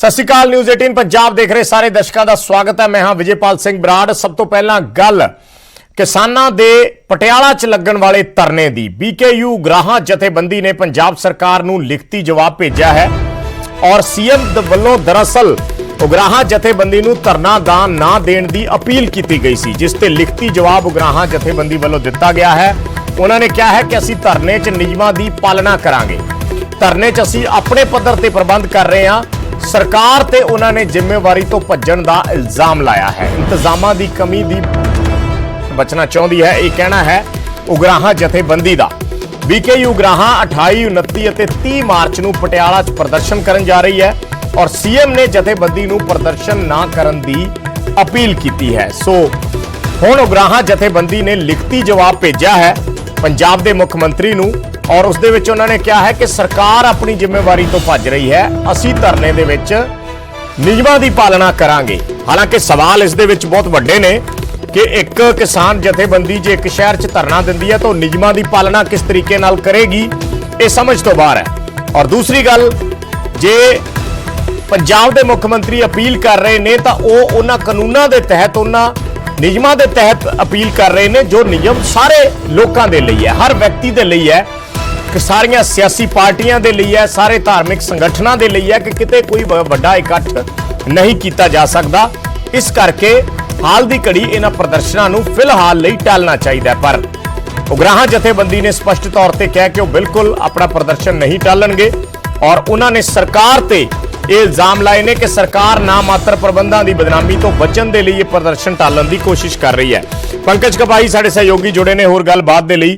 सत श्री अकाल। न्यूज़ 18 पंजाब देख रहे सारे दर्शकों का स्वागत है। मैं हाँ विजयपाल सिंह बराड़। सब तो पहला गल किसानां दे पटियाला च लगन वाले धरने दी। BKU उगराहां जथेबंदी ने पंजाब सरकार नूं लिखती जवाब भेजा है और सीएम वल्लों दरअसल उगराहां जथेबंदी नूं धरना दान ना देण दी अपील की गई सी, जिस ते लिखती जवाब उगराहां जथेबंदी वल्लों दिता गया है। उन्होंने कहा है कि असीं धरने च नियमां दी पालना करांगे। धरने च असीं अपने पद्धर ते प्रबंध कर रहे हां। सरकार ते उन्होंने जिम्मेवारी तो भज्जण दा इल्जाम लाया है। इंतजामां दी कमी दी बचना चाहती है, यह कहना है उगराहां जथेबंदी दा। BKU उगराहां 28, 29 ਅਤੇ 30 मार्च ਨੂੰ ਪਟਿਆਲਾ 'ਚ प्रदर्शन ਕਰਨ जा रही है और सीएम ने जथेबंदी ਨੂੰ प्रदर्शन ना ਕਰਨ ਦੀ अपील की है। सो ਹੁਣ उगराहां जथेबंदी ने लिखती जवाब भेजा है पंजाब के मुख मंत्री ਨੂੰ और उस दे विच उन्होंने कहा है कि सरकार अपनी जिम्मेवारी तो भज रही है, असी धरने दे विच नियमां दी पालना करांगे। हालांकि सवाल इस दे विच बहुत वड्डे ने कि एक किसान जथेबंदी जे एक शहर च धरना दिंदी है तो नियमां दी पालना किस तरीके नाल करेगी, ये समझ तो बाहर है। और दूसरी गल, जे पंजाब दे मुख मंत्री अपील कर रहे ने तो वह उन्हां कानूनां दे तहत उन्हां नियमां दे तहत अपील कर रहे ने जो नियम सारे लोकां दे लई है, हर व्यक्ति दे लई है, सारियां सियासी पार्टियां दे लई है, सारे धार्मिक संगठनां दे लई है कि किते कोई वड्डा इकट्ठ नहीं किया जा सकता। इस करके हाल दी घड़ी इन्हां प्रदर्शनां नूं फिलहाल लई टालना चाहिए। पर उगराहां जथेबंदी ने स्पष्ट तौर पर कहा कि वह बिल्कुल अपना प्रदर्शन नहीं टालणगे और उन्होंने सरकार ते ये इल्जाम लाए ने कि सरकार ना मात्र प्रबंधां दी बदनामी तो बचण दे लई ये प्रदर्शन टालण दी कोशिश कर रही है। पंकज कपाई साडे सहयोगी जुड़े ने होर गलबात दे लई।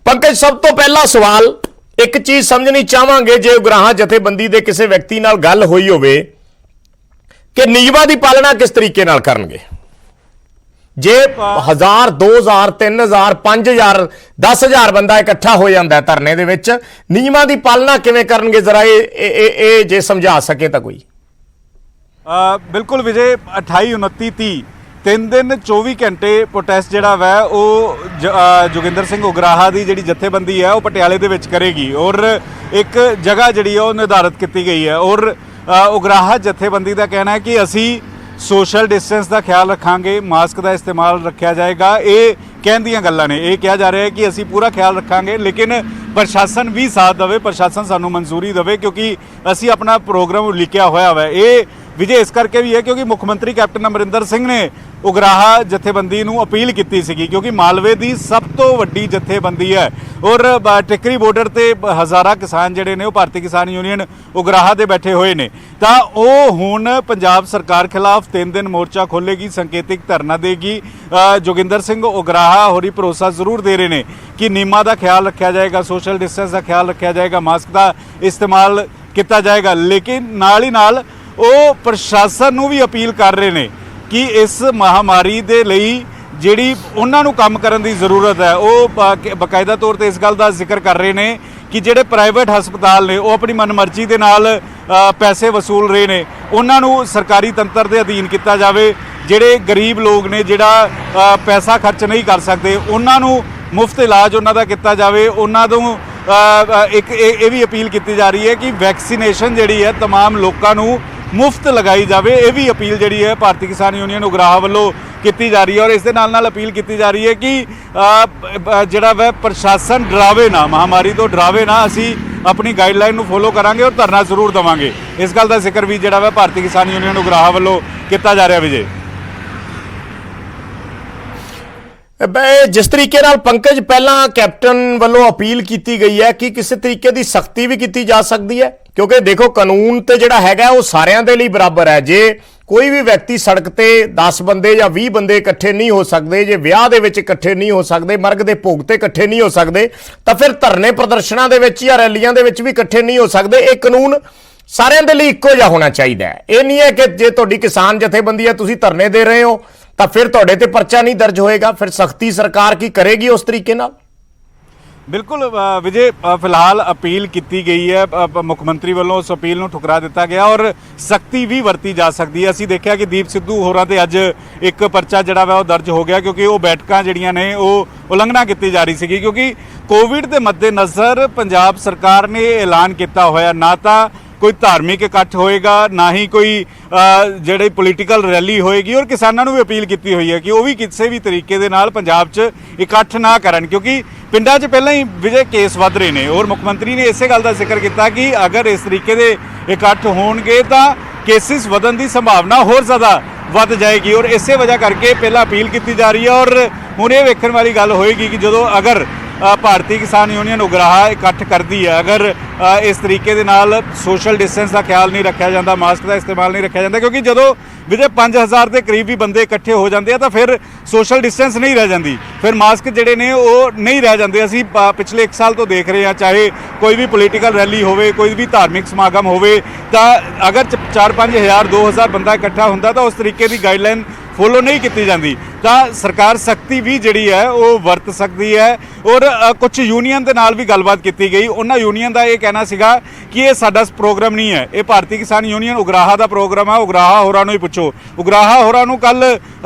पंकज, सब तो पहला सवाल एक चीज समझनी चाहांगे, जे उगराहां जथेबंदी दे किसी व्यक्ति नाल गल होई होवे कि नियमां दी पालना किस तरीके नाल करनगे। जे 1000, 2000, 3000, 5000, 10000 बंदा इकट्ठा हो जाता है धरने दे विच, नियमां दी पालना किवें करनगे, जरा ये जे समझा सके तो कोई। बिल्कुल विजय, 28, 29, 30 3 दिन 24 घंटे प्रोटेस्ट जिहड़ा वै वो जोगिंदर सिंह उगराहा की जिहड़ी जथेबंदी है वो पटियाले दे विच करेगी और एक जगह जिहड़ी है वो निर्धारित की गई है। और उगराहा जथेबंदी का कहना है कि असी सोशल डिस्टेंस का ख्याल रखांगे, मास्क का इस्तेमाल रखा जाएगा। ये कहण दीयां गल्लां ने, ये कहा जा रहा है कि असी पूरा ख्याल रखांगे, लेकिन प्रशासन भी साथ देवे, प्रशासन सानू मंजूरी देवे, क्योंकि असी अपना प्रोग्राम लिखिया होया है। ये विजय इस करके भी है क्योंकि मुख्यमंत्री कैप्टन अमरिंदर सिंह ने उगराहा जथेबंदी नूं अपील की सी, क्योंकि मालवे की सब तो वड्डी जथेबंदी है और टिकरी बॉर्डर ते हज़ारा किसान जिहड़े ने भारतीय किसान यूनियन उगराहा दे बैठे हुए ने। तां ओह हुण पंजाब सरकार खिलाफ 3 दिन मोर्चा खोलेगी, संकेतिक धरना देगी। जोगिंदर सिंह उगराहा होरी भरोसा जरूर दे रहे हैं कि नियमां दा ख्याल रखा जाएगा, सोशल डिस्टेंस का ख्याल रखा जाएगा, मास्क का इस्तेमाल किया जाएगा। लेकिन नाल ही नाल ਉਹ प्रशासन ਨੂੰ भी अपील कर रहे हैं कि इस महामारी ਦੇ ਲਈ ਜਿਹੜੀ ਉਹਨਾਂ ਨੂੰ ਕੰਮ ਕਰਨ ਦੀ ਜ਼ਰੂਰਤ ਹੈ, ਉਹ ਬਕਾਇਦਾ ਤੌਰ ਤੇ ਇਸ ਗੱਲ ਦਾ ਜ਼ਿਕਰ ਕਰ ਰਹੇ ਨੇ ਕਿ ਜਿਹੜੇ ਪ੍ਰਾਈਵੇਟ ਹਸਪਤਾਲ ਨੇ ਉਹ ਆਪਣੀ ਮਨਮਰਜ਼ੀ ਦੇ ਨਾਲ ਪੈਸੇ ਵਸੂਲ ਰਹੇ ਨੇ, ਉਹਨਾਂ ਨੂੰ ਸਰਕਾਰੀ ਤੰਤਰ ਦੇ ਅਧੀਨ ਕੀਤਾ ਜਾਵੇ। ਜਿਹੜੇ ਗਰੀਬ ਲੋਕ ਨੇ ਜਿਹੜਾ ਪੈਸਾ ਖਰਚ ਨਹੀਂ ਕਰ ਸਕਦੇ, ਉਹਨਾਂ ਨੂੰ ਮੁਫਤ ਇਲਾਜ ਉਹਨਾਂ ਦਾ ਕੀਤਾ ਜਾਵੇ। ਉਹਨਾਂ ਨੂੰ ਇੱਕ ਇਹ ਵੀ ਅਪੀਲ ਕੀਤੀ ਜਾ ਰਹੀ ਹੈ ਕਿ ਵੈਕਸੀਨੇਸ਼ਨ ਜਿਹੜੀ ਹੈ तमाम ਲੋਕਾਂ ਨੂੰ मुफ्त लगाई जाए। ये भी अपील जी है भारतीय किसान यूनियन उगराहा वालों की जा रही है और इस दे नाल अपील की जा रही है कि जिहड़ा वह प्रशासन डरावे ना, महामारी तो डरावे ना, असी अपनी गाइडलाइन नूं फॉलो करांगे और धरना जरूर देवांगे। इस गल का जिक्र भी जिहड़ा वह भारतीय किसान यूनियन उगराहा वालों किया जा रहा। विजय, जिस तरीके नाल पंकज पहला कैप्टन वालों अपील की गई है कि किसी तरीके की सख्ती भी की जा सकती है, क्योंकि देखो कानून तो जिहड़ा हैगा वो सारिਆਂ ਦੇ ਲਈ बराबर है। जे कोई भी व्यक्ति सड़क ते 10 बंदे या 20 बंदे इकट्ठे नहीं हो सकते, जे विआह दे विच इकट्ठे नहीं हो सकते, मरग दे भोग ते इकट्ठे नहीं हो सकते, तो फिर धरने प्रदर्शनां दे विच या रैलियां दे विच भी इकट्ठे नहीं हो सकते। ये कानून सारिਆਂ ਦੇ ਲਈ ਇੱਕੋ ਜਿਹਾ होना चाहिए। ये नहीं है कि जे तुहाडी किसान जथेबंदी है तुसीं धरने दे रहे हो तो फिर तुहाडे ते परचा नहीं दर्ज होएगा, फिर सख्ती सरकार की करेगी उस तरीके नाल। बिल्कुल विजय, फिलहाल अपील की गई है, मुख्यमंत्री वालों उस अपील को ठुकरा दिता गया और सख्ती भी वरती जा सकती है। असीं देखा कि दीप सिद्धू होरां ते अज एक परचा जिहड़ा वा दर्ज हो गया क्योंकि वो बैठकां जिहड़ियां ने वो उलंघना की जा रही सी, क्योंकि कोविड के मद्देनज़र पंजाब सरकार ने ऐलान किया होया ना तो ਕੋਈ ਧਾਰਮਿਕ ਇਕੱਠ ਹੋਏਗਾ, ਨਾ ਹੀ ਕੋਈ ਜਿਹੜੀ ਪੋਲੀਟੀਕਲ ਰੈਲੀ ਹੋਏਗੀ। ਔਰ ਕਿਸਾਨਾਂ ਨੂੰ ਵੀ ਅਪੀਲ ਕੀਤੀ ਹੋਈ ਹੈ ਕਿ ਉਹ ਵੀ ਕਿਸੇ ਵੀ ਤਰੀਕੇ ਦੇ ਨਾਲ ਪੰਜਾਬ 'ਚ ਇਕੱਠ ਨਾ ਕਰਨ, ਕਿਉਂਕਿ ਪਿੰਡਾਂ 'ਚ ਪਹਿਲਾਂ ਹੀ ਵਿਜੇ ਕੇਸ ਵੱਧ ਰਹੇ ਨੇ। ਔਰ ਮੁੱਖ ਮੰਤਰੀ ਨੇ ਇਸੇ ਗੱਲ ਦਾ ਜ਼ਿਕਰ ਕੀਤਾ ਕਿ ਅਗਰ ਇਸ ਤਰੀਕੇ ਦੇ ਇਕੱਠ ਹੋਣਗੇ ਤਾਂ ਕੇਸਿਸ ਵਧਣ ਦੀ ਸੰਭਾਵਨਾ ਹੋਰ ਜ਼ਿਆਦਾ ਵੱਧ ਜਾਏਗੀ। ਔਰ ਇਸੇ ਵਜ੍ਹਾ ਕਰਕੇ ਪਹਿਲਾਂ ਅਪੀਲ ਕੀਤੀ ਜਾ ਰਹੀ ਹੈ। ਔਰ ਹੁਣ ਇਹ ਵੇਖਣ ਵਾਲੀ ਗੱਲ ਹੋਏਗੀ ਕਿ ਜਦੋਂ ਅਗਰ ਭਾਰਤੀ ਕਿਸਾਨ ਯੂਨੀਅਨ ਉਗਰਾਹਾ ਇਕੱਠ ਕਰਦੀ ਹੈ, ਅਗਰ ਇਸ ਤਰੀਕੇ ਦੇ ਨਾਲ ਸੋਸ਼ਲ ਡਿਸਟੈਂਸ ਦਾ ਖਿਆਲ ਨਹੀਂ ਰੱਖਿਆ ਜਾਂਦਾ, ਮਾਸਕ ਦਾ ਇਸਤੇਮਾਲ ਨਹੀਂ ਰੱਖਿਆ ਜਾਂਦਾ, ਕਿਉਂਕਿ ਜਦੋਂ ਵਿਜੇ 5000 ਦੇ ਕਰੀਬ ਵੀ ਬੰਦੇ ਇਕੱਠੇ ਹੋ ਜਾਂਦੇ ਆ ਤਾਂ ਫਿਰ ਸੋਸ਼ਲ ਡਿਸਟੈਂਸ ਨਹੀਂ ਰਹਿ ਜਾਂਦੀ, ਫਿਰ ਮਾਸਕ ਜਿਹੜੇ ਨੇ ਉਹ ਨਹੀਂ ਰਹਿ ਜਾਂਦੇ। ਅਸੀਂ ਪਿਛਲੇ 1 ਸਾਲ ਤੋਂ ਦੇਖ ਰਹੇ ਹਾਂ, ਚਾਹੇ ਕੋਈ ਵੀ ਪੋਲੀਟੀਕਲ ਰੈਲੀ ਹੋਵੇ, ਕੋਈ ਵੀ ਧਾਰਮਿਕ ਸਮਾਗਮ ਹੋਵੇ, ਤਾਂ ਅਗਰ 4-5000 2000 ਬੰਦਾ ਇਕੱਠਾ ਹੁੰਦਾ ਤਾਂ ਉਸ ਤਰੀਕੇ ਦੀ ਗਾਈਡਲਾਈਨ ਫੋਲੋ ਨਹੀਂ ਕੀਤੀ ਜਾਂਦੀ, ਤਾਂ ਸਰਕਾਰ ਸਖਤੀ ਵੀ ਜਿਹੜੀ ਹੈ ਉਹ ਵਰਤ ਸਕਦੀ ਹੈ। ਔਰ ਕੁਝ ਯੂਨੀਅਨ ਦੇ ਨਾਲ ਵੀ ਗੱਲਬਾਤ ਕੀਤੀ ਗਈ। ਉਹਨਾਂ ਯੂਨੀਅਨ ਦਾ ਇਹ ਕਹਿਣਾ ਸੀਗਾ ਕਿ ਇਹ ਸਾਡਾ ਪ੍ਰੋਗਰਾਮ ਨਹੀਂ ਹੈ, ਇਹ ਭਾਰਤੀ ਕਿਸਾਨ ਯੂਨੀਅਨ ਉਗਰਾਹਾ ਦਾ ਪ੍ਰੋਗਰਾਮ ਹੈ। ਉਗਰਾਹਾ ਹੋਰਾਂ ਨੂੰ ਹੀ ਪੁੱਛੋ। ਉਗਰਾਹਾ ਹੋਰਾਂ ਨੂੰ ਕੱਲ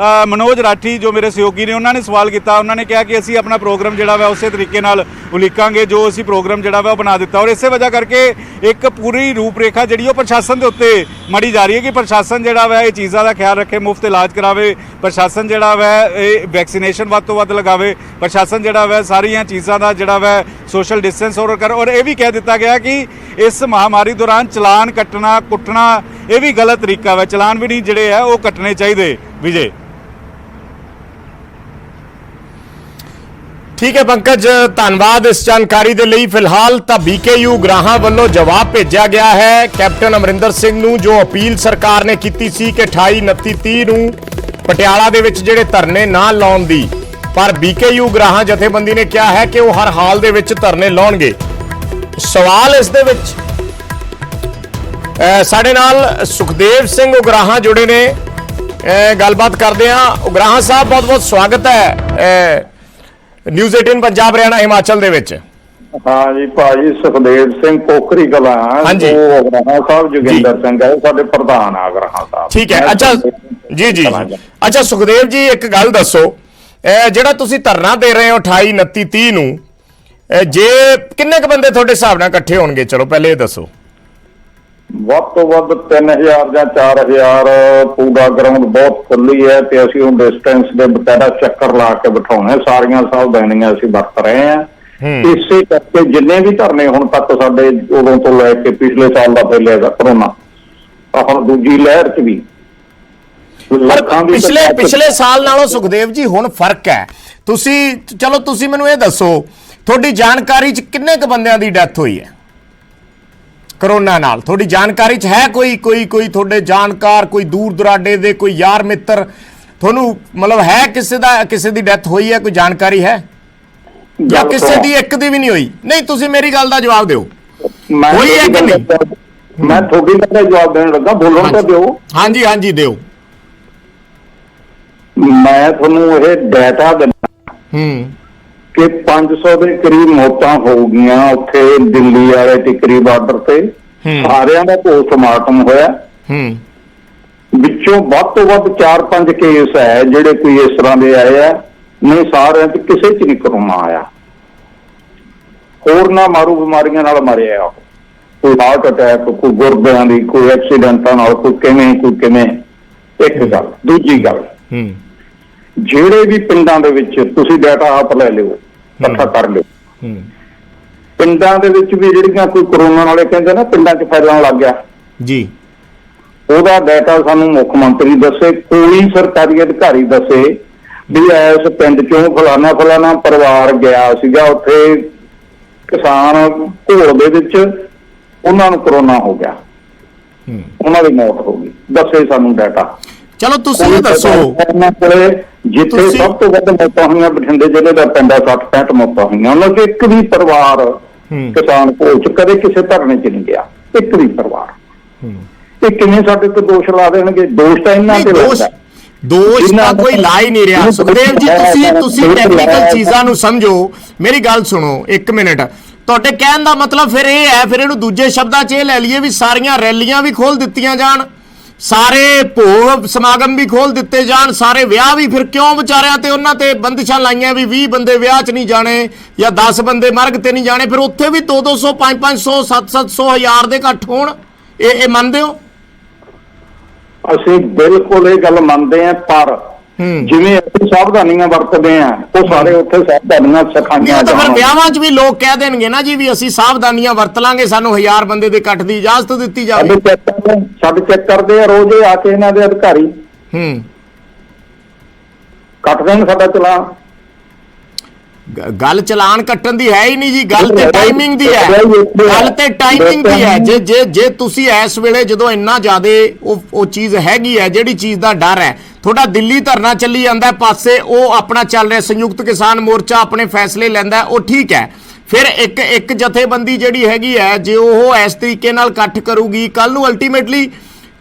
ਮਨੋਜ ਰਾਠੀ ਜੋ ਮੇਰੇ ਸਹਿਯੋਗੀ ਨੇ ਉਹਨਾਂ ਨੇ ਸਵਾਲ ਕੀਤਾ। ਉਹਨਾਂ ਨੇ ਕਿਹਾ ਕਿ ਅਸੀਂ ਆਪਣਾ ਪ੍ਰੋਗਰਾਮ ਜਿਹੜਾ ਵਾ ਉਸੇ ਤਰੀਕੇ ਨਾਲ ਉਲੀਕਾਂਗੇ ਜੋ ਅਸੀਂ ਪ੍ਰੋਗਰਾਮ ਜਿਹੜਾ ਵਾ ਉਹ ਬਣਾ ਦਿੱਤਾ। ਔਰ ਇਸੇ ਵਜ੍ਹਾ ਕਰਕੇ ਇੱਕ ਪੂਰੀ ਰੂਪਰੇਖਾ ਜਿਹੜੀ ਉਹ ਪ੍ਰਸ਼ਾਸਨ ਦੇ ਉੱਤੇ ਮੜੀ ਜਾ ਰਹੀ ਹੈ ਕਿ ਪ੍ਰਸ਼ਾਸਨ ਜਿਹੜਾ ਵਾ ਇਹ ਚੀਜ਼ਾਂ ਦਾ ਖਿਆਲ ਰੱਖੇ, ਮੁਫਤ ਇਲਾਜ ਕਰਾਵੇ, ਪ੍ਰਸ਼ਾਸਨ ਜਿਹੜਾ ਵਾ ਇਹ ਵੈਕਸੀਨੇਸ਼ਨ ਵੱਧ ਤੋਂ ਵੱਧ ਲਗਾਵੇ, ਪ੍ਰਸ਼ਾਸਨ ਜਿਹੜਾ ਵਾ ਸਾਰੀਆਂ ਚੀਜ਼ਾਂ ਦਾ ਜਿਹੜਾ ਵਾ ਸੋਸ਼ਲ ਡਿਸਟੈਂਸ ਔਰ ਇਹ ਵੀ ਕਹਿ ਦਿੱਤਾ ਗਿਆ ਕਿ ਇਸ ਮਹਾਮਾਰੀ ਦੌਰਾਨ ਚਲਾਨ ਕੱਟਣਾ ਕੁੱਟਣਾ ਇਹ ਵੀ ਗਲਤ ਤਰੀਕਾ ਵਾ, ਚਲਾਨ ਵੀ ਨਹੀਂ ਜਿਹੜੇ ਆ ਉਹ ਕੱਟਣੇ ਚਾਹੀਦੇ। ਵਿਜੇ ਠੀਕ ਹੈ ਪੰਕਜ, ਧੰਨਵਾਦ ਇਸ ਜਾਣਕਾਰੀ ਦੇ ਲਈ। ਫਿਲਹਾਲ ਤਾਂ BKU ਉਗਰਾਹਾਂ ਵੱਲੋਂ ਜਵਾਬ ਭੇਜਿਆ ਗਿਆ ਹੈ ਕੈਪਟਨ ਅਮਰਿੰਦਰ ਸਿੰਘ ਨੂੰ, ਜੋ ਅਪੀਲ ਸਰਕਾਰ ਨੇ ਕੀਤੀ ਸੀ ਕਿ 28, 29, 30 ਨੂੰ ਪਟਿਆਲਾ ਦੇ ਵਿੱਚ ਜਿਹੜੇ ਧਰਨੇ ਨਾ ਲਾਉਣ ਦੀ, ਪਰ BKU ਉਗਰਾਹਾਂ ਜਥੇਬੰਦੀ ਨੇ ਕਿਹਾ ਹੈ ਕਿ ਉਹ ਹਰ ਹਾਲ ਦੇ ਵਿੱਚ ਧਰਨੇ ਲਾਉਣਗੇ। ਸਵਾਲ ਇਸ ਦੇ ਵਿੱਚ ਸਾਡੇ ਨਾਲ ਸੁਖਦੇਵ ਸਿੰਘ ਉਗਰਾਹਾਂ ਜੁੜੇ ਨੇ, ਗੱਲਬਾਤ ਕਰਦੇ ਆ। ਉਗਰਾਹਾਂ ਸਾਹਿਬ ਬਹੁਤ ਬਹੁਤ ਸਵਾਗਤ ਹੈ ਨਿਊਜ਼ 18 ਪੰਜਾਬ ਹਰਿਆਣਾ ਹਿਮਾਚਲ ਦੇ ਵਿੱਚ। ਹਾਂ ਜੀ ਭਾਜੀ, ਸੁਖਦੇਵ ਸਿੰਘ ਕੋਕਰੀ ਕਲਾਂ, ਹਾਂਜੀ। ਉਹ ਉਗਰਾਹਾਂ ਸਾਹਿਬ ਜੋਗਿੰਦਰ ਸਿੰਘ ਹੈ ਸਾਡੇ ਪ੍ਰਧਾਨ ਆ ਉਗਰਾਹਾਂ ਸਾਹਿਬ। ਠੀਕ ਹੈ, ਅੱਛਾ ਜੀ ਜੀ। ਅੱਛਾ ਸੁਖਦੇਵ ਜੀ, ਇੱਕ ਗੱਲ ਦੱਸੋ, ਜਿਹੜਾ ਤੁਸੀਂ ਧਰਨਾ ਦੇ ਰਹੇ ਹੋ 28, 29, 30 ਨੂੰ, ਜੇ ਕਿੰਨੇ ਕ ਬੰਦੇ ਤੁਹਾਡੇ ਹਿਸਾਬ ਨਾਲ ਇਕੱਠੇ ਹੋਣਗੇ? ਚਲੋ ਪਹਿਲੇ ਇਹ ਦੱਸੋ। ਵੱਧ ਤੋਂ ਵੱਧ 3000 ਜਾਂ 4000। ਪੂਰਾ ਗਰਾਊਂਡ ਬਹੁਤ ਖੁੱਲੀ ਹੈ ਤੇ ਅਸੀਂ ਉਹ ਡਿਸਟੈਂਸ ਦੇ ਬਕਾਇਦਾ ਚੱਕਰ ਲਾ ਕੇ ਬਿਠਾਉਣੇ, ਸਾਰੀਆਂ ਸਾਵਧਾਨੀਆਂ ਅਸੀਂ ਵਰਤ ਰਹੇ ਹਾਂ। ਇਸੇ ਕਰਕੇ ਜਿੰਨੇ ਵੀ ਧਰਨੇ ਹੁਣ ਤੱਕ ਸਾਡੇ ਉਦੋਂ ਤੋਂ ਲੈ ਕੇ ਪਿਛਲੇ ਸਾਲ ਦਾ ਫੈਲਿਆ ਕਰੋਨਾ, ਹੁਣ ਦੂਜੀ ਲਹਿਰ 'ਚ ਵੀ ਪਿਛਲੇ ਸਾਲ ਨਾਲੋਂ ਸੁਖਦੇਵ ਜੀ ਹੁਣ ਫਰਕ ਹੈ। ਤੁਸੀਂ ਮੈਨੂੰ ਇਹ ਦੱਸੋ, ਤੁਹਾਡੀ ਜਾਣਕਾਰੀ 'ਚ ਕਿੰਨੇ ਕ ਬੰਦਿਆਂ ਦੀ ਡੈਥ ਹੋਈ ਹੈ ਕਰੋਨਾ ਨਾਲ? ਤੁਹਾਡੀ ਜਾਣਕਾਰੀ 'ਚ ਹੈ ਕੋਈ ਤੁਹਾਡੇ ਜਾਣਕਾਰ, ਕੋਈ ਦੂਰ ਦੁਰਾਡੇ ਦੇ ਕੋਈ ਯਾਰ ਮਿੱਤਰ ਤੁਹਾਨੂੰ ਮਤਲਬ ਹੈ ਕਿਸੇ ਦੀ ਡੈਥ ਹੋਈ ਹੈ? ਕੋਈ ਜਾਣਕਾਰੀ ਹੈ ਜਾਂ ਕਿਸੇ ਦੀ ਇੱਕ ਦੀ ਵੀ ਨਹੀਂ ਹੋਈ? ਨਹੀਂ, ਤੁਸੀਂ ਮੇਰੀ ਗੱਲ ਦਾ ਜਵਾਬ ਦਿਓ, ਹੋਈ ਹੈ ਕਿ ਨਹੀਂ? ਮੈਂ ਤੁਹਾਡੀ ਗੱਲ ਦਾ ਜਵਾਬ ਦੇਣ ਲੱਗਾ, ਬੋਲਣ ਤਾਂ ਦਿਓ। ਹਾਂਜੀ ਹਾਂਜੀ ਦਿਓ। ਮੈਂ ਤੁਹਾਨੂੰ ਇਹ ਡਾਟਾ ਦਿੰਦਾ ਕਿ 500 ਦੇ ਕਰੀਬ ਮੌਤਾਂ ਹੋ ਗਈਆਂ ਉੱਥੇ ਦਿੱਲੀ ਵਾਲੇ ਟਿਕਰੀ ਬਾਰਡਰ ਤੇ। ਸਾਰਿਆਂ ਦਾ ਪੋਸਟਮਾਰਟਮ ਹੋਇਆ, ਵਿੱਚੋਂ ਵੱਧ ਤੋਂ ਵੱਧ 4-5 ਕੇਸ ਹੈ ਜਿਹੜੇ ਕੋਈ ਇਸ ਤਰ੍ਹਾਂ ਦੇ ਆਏ ਆ, ਨਹੀਂ ਸਾਰਿਆਂ 'ਚ ਕਿਸੇ 'ਚ ਨਹੀਂ ਕਰੋਨਾ ਆਇਆ। ਹੋਰ ਨਾ ਮਾਰੂ ਬਿਮਾਰੀਆਂ ਨਾਲ ਮਰਿਆ, ਕੋਈ ਹਾਰਟ ਅਟੈਕ, ਕੋਈ ਗੁਰਦਿਆਂ ਦੀ, ਕੋਈ ਐਕਸੀਡੈਂਟਾਂ ਨਾਲ, ਕੋਈ ਕਿਵੇਂ। ਇੱਕ ਗੱਲ। ਦੂਜੀ ਗੱਲ, ਜਿਹੜੇ ਵੀ ਪਿੰਡਾਂ ਦੇ ਵਿੱਚ ਤੁਸੀਂ ਡਾਟਾ ਆਪ ਲੈ ਲਿਓ, ਇਕੱਠਾ ਕਰ ਲਿਓ, ਪਿੰਡਾਂ ਦੇ ਵਿੱਚ ਵੀ ਜਿਹੜੀਆਂ ਕੋਈ ਕਰੋਨਾ ਵਾਲੇ ਕਹਿੰਦੇ ਨਾ ਪਿੰਡਾਂ 'ਚ ਫੈਲਣ ਲੱਗ ਗਿਆ ਜੀ, ਉਹਦਾ ਡਾਟਾ ਸਾਨੂੰ ਮੁੱਖ ਮੰਤਰੀ ਦੱਸੇ, ਕੋਈ ਸਰਕਾਰੀ ਅਧਿਕਾਰੀ ਦੱਸੇ ਵੀ ਇਸ ਪਿੰਡ 'ਚੋਂ ਫਲਾਣਾ ਪਰਿਵਾਰ ਗਿਆ ਸੀਗਾ ਉੱਥੇ ਕਿਸਾਨ ਘੋਲ ਦੇ ਵਿੱਚ, ਉਹਨਾਂ ਨੂੰ ਕਰੋਨਾ ਹੋ ਗਿਆ, ਉਹਨਾਂ ਦੀ ਮੌਤ ਹੋ ਗਈ, ਦੱਸੇ ਸਾਨੂੰ ਡਾਟਾ। ਚਲੋ ਤੁਸੀਂ ਇਹ ਦੱਸੋ, ਉਹਨਾਂ ਕੋਲੇ ਜਿੱਥੇ ਸਭ ਤੋਂ ਵੱਧ ਮੌਤਾਂ ਹੋਈਆਂ ਬਠਿੰਡੇ ਜ਼ਿਲ੍ਹੇ ਦਾ ਪਿੰਡ ਆ, 60-65 ਮੌਤਾਂ ਹੋਈਆਂ, ਉਹਨਾਂ 'ਚ ਇੱਕ ਵੀ ਪਰਿਵਾਰ ਕਿਸਾਨ ਘੋਲ 'ਚ ਕਦੇ ਕਿਸੇ ਧਰਨੇ 'ਚ ਨਹੀਂ ਗਿਆ, ਇੱਕ ਵੀ ਪਰਿਵਾਰ। ਇਹ ਕਿਵੇਂ ਸਾਡੇ ਤੇ ਦੋਸ਼ ਲਾ ਦੇਣਗੇ? ਦੋਸ਼ ਤਾਂ ਇਹਨਾਂ ਤੇ ਲੱਗਦਾ, ਦੋਸ਼ ਤਾਂ ਕੋਈ ਲਾ ਹੀ ਨਹੀਂ ਰਿਹਾ। ਸੁਖਦੇਵ ਜੀ, ਤੁਸੀਂ ਟੈਕਨੀਕਲ ਚੀਜ਼ਾਂ ਨੂੰ ਸਮਝੋ, ਮੇਰੀ ਗੱਲ ਸੁਣੋ 1 ਮਿੰਟ। ਤੁਹਾਡੇ ਕਹਿਣ ਦਾ ਮਤਲਬ ਫਿਰ ਇਹ ਹੈ, ਫਿਰ ਇਹਨੂੰ ਦੂਜੇ ਸ਼ਬਦਾਂ 'ਚ ਇਹ ਲੈ ਲਈਏ ਵੀ ਸਾਰੀਆਂ ਰੈਲੀਆਂ ਵੀ ਖੋਲ ਦਿੱਤੀਆਂ ਜਾਣ, ਸਾਰੇ ਭੋਗ ਸਮਾਗਮ ਵੀ ਖੋਲ ਦਿੱਤੇ ਜਾਣ, ਸਾਰੇ ਵਿਆਹ ਵੀ, ਫਿਰ ਕਿਉਂ ਵਿਚਾਰਿਆਂ ਤੇ ਉਹਨਾਂ ਤੇ ਬੰਦਿਸ਼ਾਂ ਲਾਈਆਂ ਵੀ 20 ਬੰਦੇ ਵਿਆਹ 'ਚ ਨਹੀਂ ਜਾਣੇ ਜਾਂ 10 ਬੰਦੇ ਮਰਗ ਤੇ ਨਹੀਂ ਜਾਣੇ, ਫਿਰ ਉੱਥੇ ਵੀ 200-200, 500-500, 700-700 ਹਜ਼ਾਰ ਦੇ ਇਕੱਠ ਹੋਣ? ਇਹ ਮੰਨਦੇ ਹੋ? ਅਸੀਂ ਬਿਲਕੁਲ ਇਹ ਗੱਲ ਮੰਨਦੇ ਹਾਂ, ਪਰ ਜਿਵੇਂ ਅਸੀਂ ਸਾਵਧਾਨੀਆਂ ਵਰਤਦੇ ਆ ਉਹ ਸਾਰੇ ਉੱਥੇ ਸਾਵਧਾਨੀਆਂ ਸਿਖਾਈਆਂ ਤਾਂ ਫਿਰ ਜਾਣ। ਵਿਆਹਾਂ 'ਚ ਵੀ ਲੋਕ ਕਹਿ ਦੇਣਗੇ ਨਾ ਜੀ ਵੀ ਅਸੀਂ ਸਾਵਧਾਨੀਆਂ ਵਰਤ ਲਾਂਗੇ, ਸਾਨੂੰ 1000 ਬੰਦੇ ਦੇ ਇਕੱਠ ਦੀ ਇਜਾਜ਼ਤ ਦਿੱਤੀ ਜਾਵੇ। ਸਾਡੇ ਚੈੱਕ ਕਰਦੇ ਆ ਰੋਜ਼ ਆ ਕੇ ਇਹਨਾਂ ਦੇ ਅਧਿਕਾਰੀ, ਕੱਟ ਦੇਣ ਸਾਡਾ ਚਲਾਨ। ਗੱਲ ਚਲਾਨ ਕੱਟਣ ਦੀ ਹੈ ਹੀ ਨਹੀਂ ਜੀ, ਗੱਲ ਤੇ ਟਾਈਮਿੰਗ ਦੀ ਹੈ, ਗੱਲ ਤੇ ਟਾਈਮਿੰਗ ਦੀ ਹੈ। ਜੇ ਤੁਸੀਂ ਇਸ ਵੇਲੇ ਜਦੋਂ ਇੰਨਾ ਜ਼ਿਆਦਾ ਉਹ ਚੀਜ਼ ਹੈਗੀ ਹੈ, ਜਿਹੜੀ ਚੀਜ਼ ਦਾ ਡਰ ਹੈ, ਤੁਹਾਡਾ ਦਿੱਲੀ ਧਰਨਾ ਚੱਲੀ ਜਾਂਦਾ ਪਾਸੇ, ਉਹ ਆਪਣਾ ਚੱਲ ਰਿਹਾ, ਸੰਯੁਕਤ ਕਿਸਾਨ ਮੋਰਚਾ ਆਪਣੇ ਫੈਸਲੇ ਲੈਂਦਾ, ਉਹ ਠੀਕ ਹੈ। ਫਿਰ ਇੱਕ ਜਥੇਬੰਦੀ ਜਿਹੜੀ ਹੈਗੀ ਹੈ, ਜੇ ਉਹ ਇਸ ਤਰੀਕੇ ਨਾਲ ਇਕੱਠ ਕਰੂਗੀ ਕੱਲ ਨੂੰ, ਅਲਟੀਮੇਟਲੀ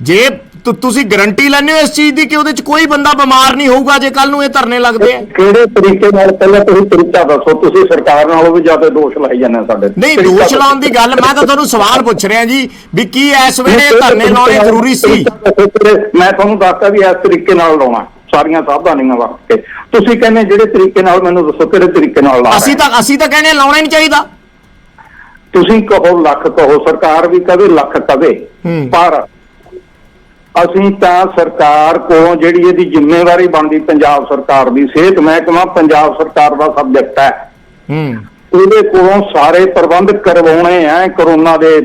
ਜੇ ਤੁਸੀਂ ਗਾਰੰਟੀ ਲੈਂਦੇ ਹੋ ਇਸ ਚੀਜ਼ ਦੀ ਕਿ ਉਹਦੇ 'ਚ ਕੋਈ ਬੰਦਾ ਬਿਮਾਰ ਨਹੀਂ ਹੋਊਗਾ ਜੇ ਕੱਲ ਨੂੰ ਇਹ ਧਰਨੇ ਲੱਗਦੇ ਆ? ਕਿਹੜੇ ਤਰੀਕੇ ਨਾਲ, ਪਹਿਲਾਂ ਤੁਸੀਂ ਤਰੀਕਾ ਦੱਸੋ। ਤੁਸੀਂ ਸਰਕਾਰ ਨਾਲੋਂ ਵੀ ਜ਼ਿਆਦਾ ਦੋਸ਼ ਲਾਈ ਜਾਂਦੇ ਸਾਡੇ। ਨਹੀਂ, ਦੋਸ਼ ਲਾਉਣ ਦੀ ਗੱਲ, ਮੈਂ ਤਾਂ ਤੁਹਾਨੂੰ ਸਵਾਲ ਪੁੱਛ ਰਿਹਾ ਜੀ ਵੀ ਕੀ ਇਸ ਵੇਲੇ ਧਰਨੇ ਲਾਉਣੇ ਜ਼ਰੂਰੀ ਸੀ? ਮੈਂ ਤੁਹਾਨੂੰ ਦੱਸਦਾ ਵੀ ਇਸ ਤਰੀਕੇ ਨਾਲ ਲਾਉਣਾ, ਸਾਰੀਆਂ ਸਾਵਧਾਨੀਆਂ ਵਰਤ ਕੇ। ਤੁਸੀਂ ਕਹਿੰਦੇ ਜਿਹੜੇ ਤਰੀਕੇ ਨਾਲ, ਮੈਨੂੰ ਦੱਸੋ ਕਿਹੜੇ ਤਰੀਕੇ ਨਾਲ ਲਾਉਣਾ? ਅਸੀਂ ਤਾਂ ਕਹਿੰਦੇ ਲਾਉਣਾ ਹੀ ਨਹੀਂ ਚਾਹੀਦਾ। ਤੁਸੀਂ ਕਹੋ ਲੱਖ ਕਹੋ, ਸਰਕਾਰ ਵੀ ਕਵੇ ਲੱਖ ਕਵੇ, ਪਰ ਅਸੀਂ ਤਾਂ ਸਰਕਾਰ ਕੋਲੋਂ ਜਿਹੜੀ ਇਹਦੀ ਜ਼ਿੰਮੇਵਾਰੀ ਬਣਦੀ, ਪੰਜਾਬ ਸਰਕਾਰ ਦੀ, ਸਿਹਤ ਮਹਿਕਮਾ ਪੰਜਾਬ ਸਰਕਾਰ ਦਾ ਸਬਜੈਕਟ ਹੈ, ਉਹਦੇ ਕੋਲੋਂ ਸਾਰੇ ਪ੍ਰਬੰਧ ਕਰਵਾਉਣੇ ਆ ਕਰੋਨਾ ਦੇ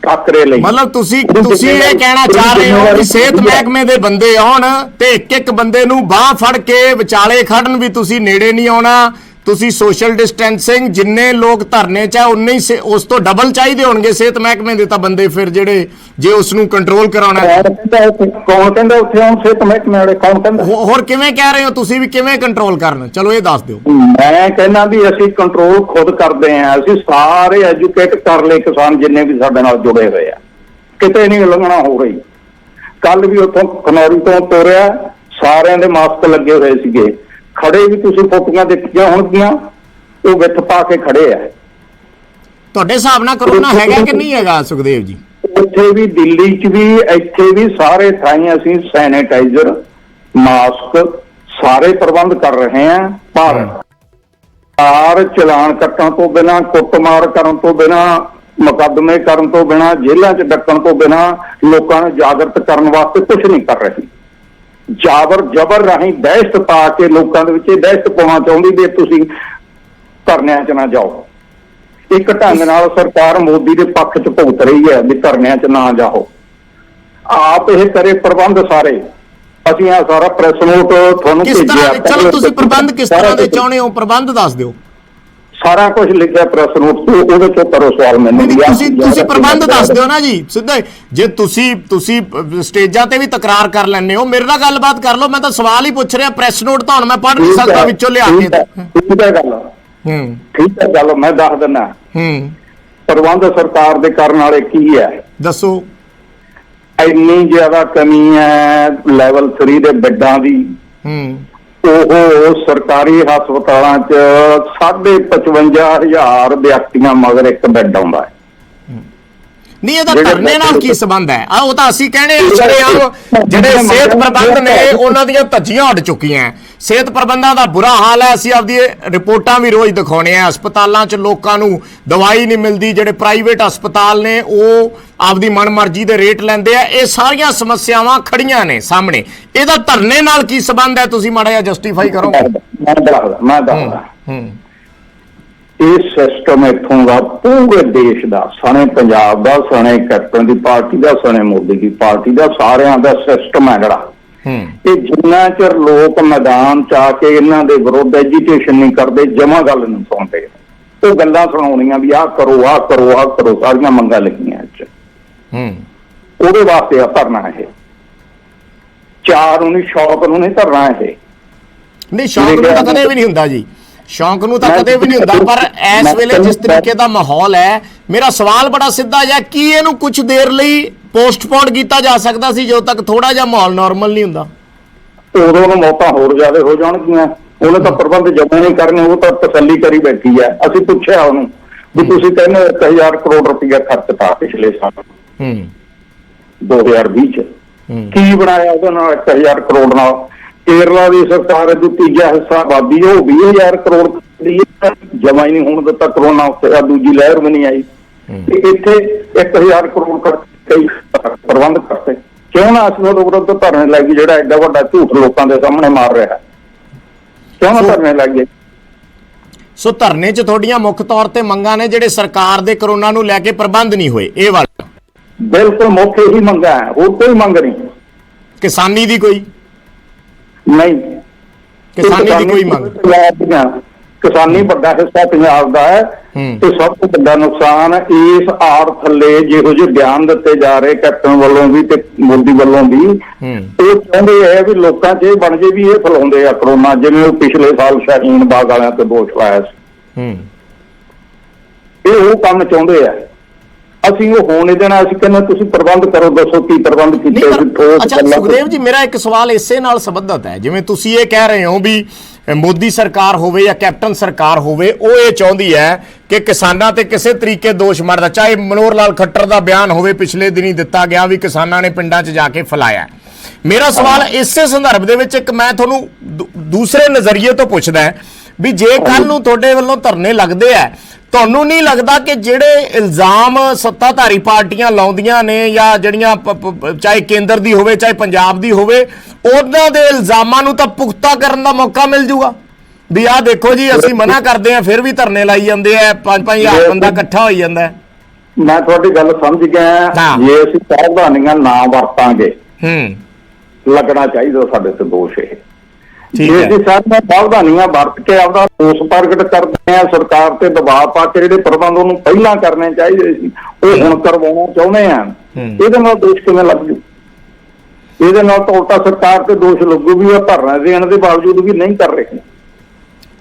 ਟਾਕਰੇ ਲਈ। ਮਤਲਬ ਤੁਸੀਂ ਇਹ ਕਹਿਣਾ ਚਾਹ ਰਹੇ ਹੋ ਕਿ ਸਿਹਤ ਮਹਿਕਮੇ ਦੇ ਬੰਦੇ ਆਉਣ ਤੇ ਇੱਕ ਬੰਦੇ ਨੂੰ ਬਾਹ ਫੜ ਕੇ ਵਿਚਾਲੇ ਖੜਨ, ਵੀ ਤੁਸੀਂ ਨੇੜੇ ਨਹੀਂ ਆਉਣਾ, ਤੁਸੀਂ ਸੋਸ਼ਲ ਡਿਸਟੈਂਸਿੰਗ, ਜਿੰਨੇ ਲੋਕ ਧਰਨੇ 'ਚ ਆ ਉਨੇ ਹੀ ਉਸ ਤੋਂ ਡਬਲ ਚਾਹੀਦੇ ਹੋਣਗੇ ਸਿਹਤ ਮਹਿਕਮੇ ਦੇ ਤਾਂ ਬੰਦੇ, ਫਿਰ ਜਿਹੜੇ ਜੇ ਉਸ ਨੂੰ ਕੰਟਰੋਲ ਕਰਾਉਣਾ। ਕੌਣ ਕਹਿੰਦਾ ਉੱਥੇ ਹੁਣ ਸਿਹਤ ਮਹਿਕਮੇ ਵਾਲੇ? ਕੌਣ ਕਹਿੰਦਾ? ਹੋਰ ਕਿਵੇਂ ਕਹਿ ਰਹੇ ਹੋ ਤੁਸੀਂ ਵੀ ਕਿਵੇਂ ਕੰਟਰੋਲ ਕਰਨ? ਚਲੋ ਇਹ ਦੱਸ ਦਿਓ। ਮੈਂ ਕਹਿੰਦਾ ਵੀ ਅਸੀਂ ਕੰਟਰੋਲ ਖੁਦ ਕਰਦੇ ਆਂ, ਅਸੀਂ ਸਾਰੇ ਐਜੂਕੇਟ ਕਰ ਲਏ ਕਿਸਾਨ ਜਿੰਨੇ ਵੀ ਸਾਡੇ ਨਾਲ ਜੁੜੇ ਹੋਏ ਆ, ਕਿਤੇ ਨਹੀਂ ਉਲੰਘਣਾ ਹੋ ਰਹੀ। ਕੱਲ ਵੀ ਉੱਥੋਂ ਖਨੌਰੀ ਤੋਂ ਤੋਰਿਆ, ਸਾਰਿਆਂ ਦੇ ਮਾਸਕ ਲੱਗੇ ਹੋਏ ਸੀਗੇ, ਖੜੇ ਵੀ ਤੁਸੀਂ ਫੋਟੋਆਂ ਦੇਖੀਆਂ ਹੋਣਗੀਆਂ, ਉਹ ਵਿੱਥ ਪਾ ਕੇ ਖੜੇ ਆ। ਤੁਹਾਡੇ ਹਿਸਾਬ ਨਾਲ ਕਰੋਨਾ ਹੈਗਾ ਕਿ ਨਹੀਂ ਹੈਗਾ ਸੁਖਦੇਵ ਜੀ? ਉੱਥੇ ਵੀ, ਦਿੱਲੀ 'ਚ ਵੀ, ਇੱਥੇ ਵੀ, ਸਾਰੇ ਥਾਈਂ ਅਸੀਂ ਸੈਨੀਟਾਈਜ਼ਰ, ਮਾਸਕ, ਸਾਰੇ ਪ੍ਰਬੰਧ ਕਰ ਰਹੇ ਹਾਂ। ਪਰ ਚਲਾਨ ਕੱਟਣ ਤੋਂ ਬਿਨਾਂ, ਕੁੱਟਮਾਰ ਕਰਨ ਤੋਂ ਬਿਨਾਂ, ਮੁਕੱਦਮੇ ਕਰਨ ਤੋਂ ਬਿਨਾਂ, ਜੇਲ੍ਹਾਂ 'ਚ ਡੱਕਣ ਤੋਂ ਬਿਨਾਂ ਲੋਕਾਂ ਨੂੰ ਜਾਗਰਤ ਕਰਨ ਵਾਸਤੇ ਕੁਝ ਨਹੀਂ ਕਰ ਰਹੀ। ਜਬਰ ਰਾਹੀਂ ਦਹਿਸ਼ਤ ਪਾ ਕੇ ਲੋਕਾਂ ਦੇ ਵਿੱਚ ਇਹ ਦਹਿਸ਼ਤ ਪਾਉਣਾ ਚਾਹੁੰਦੀ ਵੀ ਤੁਸੀਂ ਧਰਨਿਆਂ 'ਚ ਨਾ ਜਾਓ। ਇੱਕ ਢੰਗ ਨਾਲ ਸਰਕਾਰ ਮੋਦੀ ਦੇ ਪੱਖ 'ਚ ਭੁਗਤ ਰਹੀ ਹੈ ਵੀ ਧਰਨਿਆਂ 'ਚ ਨਾ ਜਾਓ, ਆਪ ਇਹ ਕਰੇ ਪ੍ਰਬੰਧ ਸਾਰੇ। ਅਸੀਂ ਆ ਸਾਰਾ ਪ੍ਰੈਸ ਨੋਟ ਤੁਹਾਨੂੰ ਭੇਜਿਆ। ਚਲੋ ਤੁਸੀਂ ਪ੍ਰਬੰਧ ਕਿਸ ਤਰ੍ਹਾਂ ਦੇ ਚਾਹੁੰਦੇ ਹੋ, ਪ੍ਰਬੰਧ ਦੱਸ ਦਿਓ। ਸਾਰਾ ਕੁਝ ਲਿਖਿਆ ਪ੍ਰੈਸ ਨੋਟ, ਉਹਦੇ 'ਚੋਂ ਕਰੋ ਸਵਾਲ ਮੈਨੂੰ। ਤੁਸੀਂ ਪ੍ਰਬੰਧ ਦੱਸ ਦਿਓ ਨਾ ਜੀ ਸਿੱਧੇ। ਜੇ ਤੁਸੀਂ ਸਟੇਜਾਂ ਤੇ ਵੀ ਤਕਰਾਰ ਕਰ ਲੈਂਦੇ ਹੋ, ਮੇਰੇ ਨਾਲ ਗੱਲਬਾਤ ਕਰ ਲਓ। ਮੈਂ ਤਾਂ ਸਵਾਲ ਹੀ ਪੁੱਛ ਰਿਹਾ, ਪ੍ਰੈਸ ਨੋਟ ਤਾਂ ਹੁਣ ਮੈਂ ਪੜ੍ਹ ਨਹੀਂ ਸਕਦਾ ਵਿੱਚੋਂ ਲਿਆ ਕੇ। ਠੀਕ ਹੈ ਗੱਲ, ਠੀਕ ਹੈ ਗੱਲ, ਮੈਂ ਦੱਸ ਦਿੰਦਾ। ਪ੍ਰਬੰਧ ਸਰਕਾਰ ਦੇ ਕਰਨ ਵਾਲੇ ਕੀ ਹੈ ਦੱਸੋ। ਇੰਨੀ ਜ਼ਿਆਦਾ ਕਮੀ ਹੈ ਲੈਵਲ 3 ਦੇ ਬੈੱਡਾਂ ਦੀ। ਉਹ ਸਰਕਾਰੀ ਹਸਪਤਾਲਾਂ 'ਚ 55,500 ਵਿਅਕਤੀਆਂ ਮਗਰ ਇੱਕ ਬੈੱਡ ਆਉਂਦਾ ਹੈ। ਨਹੀਂ, ਇਹਦਾ ਧਰਨੇ ਨਾਲ ਕੀ ਸੰਬੰਧ ਹੈ? ਉਹ ਤਾਂ ਅਸੀਂ ਕਹਿੰਦੇ ਜਿਹੜੇ ਸਿਹਤ ਪ੍ਰਬੰਧ ਨੇ ਉਹਨਾਂ ਦੀਆਂ ਧੱਜੀਆਂ ਉੱਡ ਚੁੱਕੀਆਂ। ਸਿਹਤ ਪ੍ਰਬੰਧਾਂ ਦਾ ਬੁਰਾ ਹਾਲ ਹੈ। ਅਸੀਂ ਆਪਦੀ ਰਿਪੋਰਟਾਂ ਵੀ ਰੋਜ਼ ਦਿਖਾਉਣੇ ਆ। ਹਸਪਤਾਲਾਂ 'ਚ ਲੋਕਾਂ ਨੂੰ ਦਵਾਈ ਨਹੀਂ ਮਿਲਦੀ, ਜਿਹੜੇ ਪ੍ਰਾਈਵੇਟ ਹਸਪਤਾਲ ਨੇ ਉਹ ਆਪਦੀ ਮਨਮਰਜ਼ੀ ਦੇ ਰੇਟ ਲੈਂਦੇ ਆ। ਇਹ ਸਾਰੀਆਂ ਸਮੱਸਿਆਵਾਂ ਖੜੀਆਂ ਨੇ ਸਾਹਮਣੇ। ਇਹਦਾ ਧਰਨੇ ਨਾਲ ਕੀ ਸੰਬੰਧ ਹੈ? ਤੁਸੀਂ ਮਾੜਾ ਜਿਹਾ ਜਸਟੀਫਾਈ ਕਰੋ। ਮੈਂ ਦੱਸਦਾ। ਇਹ ਸਿਸਟਮ ਇੱਥੋਂ ਦਾ ਪੂਰੇ ਦੇਸ਼ ਦਾ, ਸਣੇ ਪੰਜਾਬ ਦਾ, ਸਣੇ ਕੈਪਟਨ ਦੀ ਪਾਰਟੀ ਦਾ, ਸਣੇ ਮੋਦੀ ਦੀ ਪਾਰਟੀ ਦਾ, ਸਾਰਿਆਂ ਦਾ ਸਿਸਟਮ ਹੈ ਜਿਹੜਾ। ਇਹ ਜਿੰਨਾ ਚਿਰ ਲੋਕ ਮੈਦਾਨ 'ਚ ਆ ਕੇ ਇਹਨਾਂ ਦੇ ਵਿਰੁੱਧ ਐਜੀਟੇਸ਼ਨ ਨਹੀਂ ਕਰਦੇ, ਜਮਾਂ ਗੱਲ ਨਹੀਂ ਸੁਣਦੇ, ਉਹ ਗੱਲਾਂ ਸੁਣਾਉਣੀਆਂ ਵੀ ਆਹ ਕਰੋ, ਆਹ ਕਰੋ, ਆਹ ਕਰੋ, ਸਾਰੀਆਂ ਮੰਗਾਂ ਲੱਗੀਆਂ ਚ। ਉਹਦੇ ਵਾਸਤੇ ਆ ਧਰਨਾ ਇਹ। ਚਾਰ ਨੂੰ ਨਹੀਂ, ਸ਼ੌਕ ਨੂੰ ਨਹੀਂ ਧਰਨਾ ਇਹ। ਨਹੀਂ, ਸ਼ੌਕ ਨੂੰ ਤਾਂ ਕਦੇ ਵੀ ਨਹੀਂ ਹੁੰਦਾ ਜੀ, ਸ਼ੌਕ ਨੂੰ ਤਾਂ ਕਦੇ ਵੀ ਨਹੀਂ ਹੁੰਦਾ। ਪਰ ਇਸ ਵੇਲੇ ਜਿਸ ਤਰੀਕੇ ਦਾ ਮਾਹੌਲ ਹੈ, ਮੇਰਾ ਸਵਾਲ ਬੜਾ ਸਿੱਧਾ ਜਿਹਾ, ਕੀ ਇਹਨੂੰ ਕੁਝ ਦੇਰ ਲਈ ਪੋਸਟਪੋਨ ਕੀਤਾ ਜਾ ਸਕਦਾ ਸੀ ਜਦੋਂ ਤੱਕ ਥੋੜਾ ਜਿਹਾ ਮਾਹੌਲ ਨਾਰਮਲ ਨਹੀਂ ਹੁੰਦਾ? ਉਦੋਂ ਨੂੰ ਮੌਤਾਂ ਹੋਰ ਜ਼ਿਆਦਾ ਹੋ ਜਾਣਗੀਆਂ। ਉਹਨੇ ਤਾਂ ਪ੍ਰਬੰਧ ਜਮ੍ਹਾਂ ਨਹੀਂ ਕਰਨੇ, ਉਹ ਤਾਂ ਤਸੱਲੀ ਕਰੀ ਬੈਠੀ ਹੈ। ਅਸੀਂ ਪੁੱਛਿਆ ਉਹਨੂੰ ਵੀ ਤੁਸੀਂ ਕਹਿੰਦੇ 1000 ਕਰੋੜ ਰੁਪਇਆ ਖਰਚਤਾ ਪਿਛਲੇ ਸਾਲ 2020 ਚ, ਕੀ ਬਣਾਇਆ ਉਹਦੇ ਨਾਲ 1000 ਕਰੋੜ ਨਾਲ? ਕੇਰਲਾ ਦੀ ਸਰਕਾਰ ਦਾ ਤੀਜਾ ਹਿੱਸਾ ਆਬਾਦੀ, ਉਹ 20,000 ਕਰੋੜ ਜਮਾ ਹੀ ਨਹੀਂ ਹੋਣ ਦਿੱਤਾ ਕਰੋਨਾ ਉੱਤੇ, ਦੂਜੀ ਲਹਿਰ ਵੀ ਨਹੀਂ ਆਈ। ਇੱਥੇ 1000 ਕਰੋੜ ਕਈ ਪ੍ਰਬੰਧ ਕਰਤੇ, ਕਿਉਂ ਨਾ ਅਸੀਂ ਉਹਦੇ ਵਿਰੁੱਧ ਧਰਨੇ ਲਾਈਏ ਜਿਹੜਾ ਐਡਾ ਵੱਡਾ ਝੂਠ ਲੋਕਾਂ ਦੇ ਸਾਹਮਣੇ ਮਾਰ ਰਿਹਾ? ਕਿਉਂ ਨਾ ਧਰਨੇ ਲਾਈਏ? ਸੋ ਧਰਨੇ 'ਚ ਤੁਹਾਡੀਆਂ ਮੁੱਖ ਤੌਰ ਤੇ ਮੰਗਾਂ ਨੇ ਜਿਹੜੇ ਸਰਕਾਰ ਦੇ ਕਰੋਨਾ ਨੂੰ ਲੈ ਕੇ ਪ੍ਰਬੰਧ ਨਹੀਂ ਹੋਏ, ਇਹ ਵਾਲਾ? ਬਿਲਕੁਲ ਮੁੱਖ ਇਹੀ ਮੰਗਾਂ ਹੈ, ਹੋਰ ਕੋਈ ਮੰਗ ਨਹੀਂ। ਕਿਸਾਨੀ ਦੀ ਕੋਈ ਨਹੀਂ, ਕਿਸਾਨੀ ਦੀ ਕੋਈ ਮੰਗ? ਕਿਸਾਨੀ ਵੱਡਾ ਹਿੱਸਾ ਪੰਜਾਬ ਦਾ ਹੈ ਤੇ ਸਭ ਤੋਂ ਵੱਡਾ ਨੁਕਸਾਨ ਇਸ ਆੜ ਥੱਲੇ ਜਿਹੋ ਜਿਹੇ ਬਿਆਨ ਦਿੱਤੇ ਜਾ ਰਹੇ ਕੈਪਟਨ ਵੱਲੋਂ ਵੀ ਤੇ ਮੋਦੀ ਵੱਲੋਂ ਵੀ, ਉਹ ਚਾਹੁੰਦੇ ਹੈ ਵੀ ਲੋਕਾਂ 'ਚ ਇਹ ਬਣ ਜੇ ਵੀ ਇਹ ਫੈਲਾਉਂਦੇ ਆ ਕਰੋਨਾ, ਜਿਵੇਂ ਉਹ ਪਿਛਲੇ ਸਾਲ ਸ਼ਾਹੀਨ ਬਾਗ ਵਾਲਿਆਂ ਤੇ ਦੋਸ਼ ਲਾਇਆ ਸੀ। ਇਹ ਉਹ ਕੰਮ ਚਾਹੁੰਦੇ ਆ, ਅਸੀਂ ਉਹ ਹੋਣ ਨਹੀਂ ਦੇਣਾ। ਅਸੀਂ ਕਹਿੰਦੇ ਤੁਸੀਂ ਪ੍ਰਬੰਧ ਕਰੋ, ਦੱਸੋ ਕੀ ਪ੍ਰਬੰਧ ਕੀਤੇ? ਅੱਛਾ ਸੁਖਦੇਵ ਜੀ, ਮੇਰਾ ਇੱਕ ਸਵਾਲ ਇਸੇ ਨਾਲ ਸੰਬੰਧਿਤ ਹੈ। ਜਿਵੇਂ ਤੁਸੀਂ ਇਹ ਕਹਿ ਰਹੇ ਹੋ ਵੀ ਮੋਦੀ ਸਰਕਾਰ ਹੋਵੇ ਜਾਂ ਕੈਪਟਨ ਸਰਕਾਰ ਹੋਵੇ, ਉਹ ਇਹ ਚਾਹੁੰਦੀ ਹੈ ਕਿ ਕਿਸਾਨਾਂ ਤੇ ਕਿਸੇ ਤਰੀਕੇ ਦੋਸ਼ ਮੜਦਾ, ਚਾਹੇ ਮਨੋਹਰ ਲਾਲ ਖੱਟਰ ਦਾ ਬਿਆਨ ਹੋਵੇ ਪਿਛਲੇ ਦਿਨੀ ਦਿੱਤਾ ਗਿਆ ਵੀ ਕਿਸਾਨਾਂ ਨੇ ਪਿੰਡਾਂ 'ਚ ਜਾ ਕੇ ਫੈਲਾਇਆ। ਮੇਰਾ ਸਵਾਲ ਇਸੇ ਸੰਦਰਭ ਦੇ ਵਿੱਚ ਇੱਕ ਮੈਂ ਤੁਹਾਨੂੰ ਦੂਸਰੇ ਨਜ਼ਰੀਏ ਤੋਂ ਪੁੱਛਦਾ ਵੀ ਜੇ ਕੱਲ ਨੂੰ ਤੁਹਾਡੇ ਵੱਲੋਂ ਧਰਨੇ ਲੱਗਦੇ ਆ, ਤੁਹਾਨੂੰ ਨਹੀਂ ਲੱਗਦਾ ਕਿ ਜਿਹੜੇ ਇਲਜ਼ਾਮ ਸੱਤਾਧਾਰੀ ਪਾਰਟੀਆਂ ਲਾਉਂਦੀਆਂ ਨੇ ਜਾਂ ਜਿਹੜੀਆਂ ਚਾਹੇ ਕੇਂਦਰ ਦੀ ਹੋਵੇ ਚਾਹੇ ਪੰਜਾਬ ਦੀ ਹੋਵੇ, ਉਹਨਾਂ ਦੇ ਇਲਜ਼ਾਮਾਂ ਨੂੰ ਤਾਂ ਪੁਖਤਾ ਕਰਨ ਦਾ ਮੌਕਾ ਮਿਲ ਜੂਗਾ ਵੀ ਆਹ ਦੇਖੋ ਜੀ ਅਸੀਂ ਮਨਾ ਕਰਦੇ ਆ ਫਿਰ ਵੀ ਧਰਨੇ ਲਾਈ ਜਾਂਦੇ ਆ, 5-5 ਬੰਦਾ ਇਕੱਠਾ ਹੋਈ ਜਾਂਦਾ? ਮੈਂ ਤੁਹਾਡੀ ਗੱਲ ਸਮਝ ਗਿਆ। ਜੇ ਅਸੀਂ ਸਾਵਧਾਨੀਆਂ ਨਾ ਵਰਤਾਂਗੇ, ਲੱਗਣਾ ਚਾਹੀਦਾ ਸਾਡੇ ਤੇ ਦੋਸ਼ ਇਹ। ਜੇ ਅਸੀਂ ਸਾਰੀਆਂ ਸਾਵਧਾਨੀਆਂ ਵਰਤ ਕੇ ਆਪਦਾ ਰੋਸ ਪ੍ਰਗਟ ਕਰਦੇ ਆ, ਸਰਕਾਰ ਤੇ ਦਬਾਅ ਪਾ ਕੇ ਜਿਹੜੇ ਪ੍ਰਬੰਧ ਉਹਨੂੰ ਪਹਿਲਾਂ ਕਰਨੇ ਚਾਹੀਦੇ ਸੀ ਉਹ ਹੁਣ ਕਰਵਾਉਣਾ ਚਾਹੁੰਦੇ ਆ, ਇਹਦੇ ਨਾਲ ਦੋਸ਼ ਕਿਵੇਂ ਲੱਗ ਜੂ? ਇਹਦੇ ਨਾਲ ਤਾਂ ਉਲਟਾ ਸਰਕਾਰ ਤੇ ਦੋਸ਼ ਲੱਗੂ ਵੀ ਉਹ ਧਰਨਾ ਦੇਣ ਦੇ ਬਾਵਜੂਦ ਵੀ ਨਹੀਂ ਕਰ ਰਹੇ।